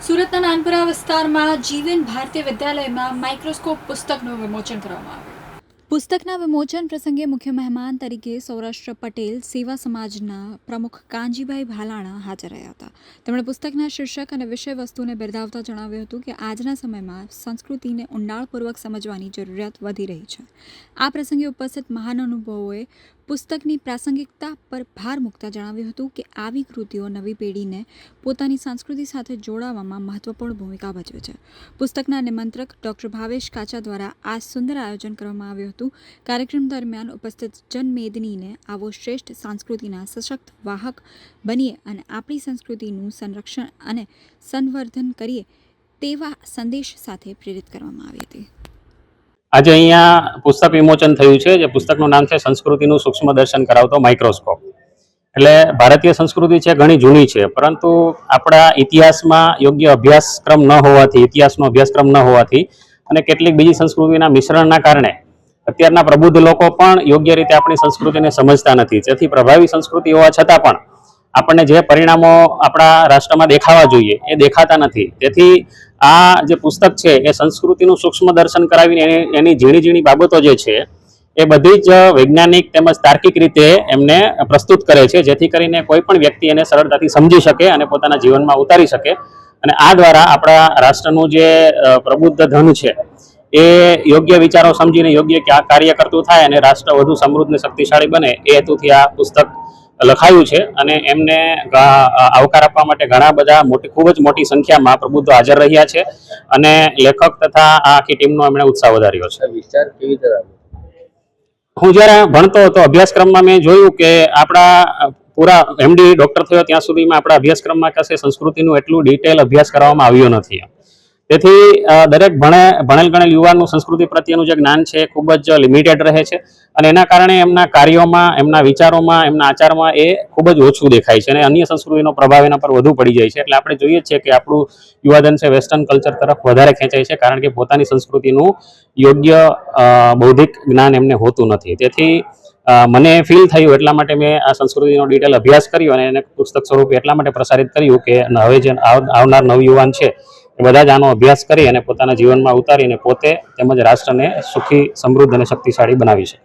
સુરતના નાનપુરા વિસ્તારમાં જીવન ભારતીય વિદ્યાલયમાં માઇક્રોસ્કોપ પુસ્તકનું વિમોચન કરવામાં આવ્યું। પુસ્તકના વિમોચન પ્રસંગે મુખ્ય મહેમાન તરીકે સૌરાષ્ટ્ર પટેલ સેવા સમાજના પ્રમુખ કાનજીભાઈ ભાલાણા હાજર રહ્યા હતા। તેમણે પુસ્તકના શીર્ષક અને વિષય વસ્તુને બિરદાવતા જણાવ્યું હતું કે આજના સમયમાં સંસ્કૃતિને ઊંડાણપૂર્વક સમજવાની જરૂરિયાત વધી રહી છે। આ પ્રસંગે ઉપસ્થિત મહાનુભાવોએ પુસ્તકની પ્રાસંગિકતા પર ભાર મૂકતા જણાવ્યું હતું કે આવી કૃતિઓ નવી પેઢીને પોતાની સંસ્કૃતિ સાથે જોડાવામાં મહત્વપૂર્ણ ભૂમિકા ભજવે છે। પુસ્તકના નિમંત્રક ડૉક્ટર ભાવેશ કાચા દ્વારા આ સુંદર આયોજન કરવામાં આવ્યું હતું। કાર્યક્રમ દરમિયાન ઉપસ્થિત જનમેદનીને આવો શ્રેષ્ઠ સંસ્કૃતિના સશક્ત વાહક બનીએ અને આપણી સંસ્કૃતિનું સંરક્ષણ અને સંવર્ધન કરીએ તેવા સંદેશ સાથે પ્રેરિત કરવામાં આવી હતી। આજે અહીંયા પુસ્તક વિમોચન થયું છે। જે પુસ્તકનું નામ છે સંસ્કૃતિનું સૂક્ષ્મ દર્શન કરાવતો માઇક્રોસ્કોપ। એટલે ભારતીય સંસ્કૃતિ છે ઘણી જૂની છે, પરંતુ આપણા ઇતિહાસમાં યોગ્ય અભ્યાસક્રમ ન હોવાથી, ઇતિહાસનો અભ્યાસક્રમ ન હોવાથી અને કેટલીક બીજી સંસ્કૃતિના મિશ્રણના કારણે અત્યારના પ્રબુદ્ધ લોકો પણ યોગ્ય રીતે આપણી સંસ્કૃતિને સમજતા નથી। તેથી પ્રભાવી સંસ્કૃતિ હોવા છતાં પણ આપણને જે પરિણામો આપણા રાષ્ટ્રમાં દેખાવા જોઈએ એ દેખાતા નથી। તેથી આ જે પુસ્તક છે એ સંસ્કૃતિનું સૂક્ષ્મ દર્શન કરાવીને એની ઝીણી ઝીણી બાબતો જે છે એ બધી જ વૈજ્ઞાનિક તેમજ તાર્કિક રીતે એમને પ્રસ્તુત કરે છે, જેથી કરીને કોઈ પણ વ્યક્તિ એને સરળતાથી સમજી શકે અને પોતાના જીવનમાં ઉતારી શકે। અને આ દ્વારા આપણા રાષ્ટ્રનું જે પ્રબુદ્ધ ધન છે એ યોગ્ય વિચારો સમજીને યોગ્ય કાર્ય કરતું થાય અને રાષ્ટ્ર વધુ સમૃદ્ધ અને શક્તિશાળી બને એ હેતુથી આ પુસ્તક લખાયું છે। અને એમને આવકાર આપવા માટે ઘણા બધા ખૂબ જ મોટી સંખ્યામાં પ્રબુદ્ધો હાજર રહ્યા છે અને લેખક તથા આ આખી ટીમનો એમણે ઉત્સાહ વધાર્યો છે। વિચાર કેવી રીતે આવ્યો? હું જ્યારે ભણતો હતો અભ્યાસક્રમમાં મેં જોયું કે આપણા પૂરા એમડી ડૉક્ટર થયો ત્યાં સુધીમાં આપણા અભ્યાસક્રમમાં કશે સંસ્કૃતિનું એટલું ડિટેલ અભ્યાસ કરવામાં આવ્યો નથી। તેથી દરેક ભણેલ ગણેલ યુવાનનું સંસ્કૃતિ પ્રત્યેનું જે જ્ઞાન છે એ ખૂબ જ લિમિટેડ રહે છે અને એના કારણે એમના કાર્યોમાં, એમના વિચારોમાં, એમના આચારમાં એ ખૂબ જ ઓછું દેખાય છે અને અન્ય સંસ્કૃતિનો પ્રભાવ એના પર વધુ પડી જાય છે। એટલે આપણે જોઈએ છીએ કે આપણું યુવાધન છે વેસ્ટર્ન કલ્ચર તરફ વધારે ખેંચાય છે, કારણ કે પોતાની સંસ્કૃતિનું યોગ્ય બૌદ્ધિક જ્ઞાન એમને હોતું નથી। તેથી મને ફીલ થયું, એટલા માટે મેં આ સંસ્કૃતિનો ડિટેલ અભ્યાસ કર્યો અને એને પુસ્તક સ્વરૂપે એટલા માટે પ્રસારિત કર્યું કે હવે જે આવનાર નવયુવાન છે એ બધા જ આનો અભ્યાસ કરી અને પોતાના જીવનમાં ઉતારીને પોતે તેમજ રાષ્ટ્રને સુખી, સમૃદ્ધ અને શક્તિશાળી બનાવી શકે।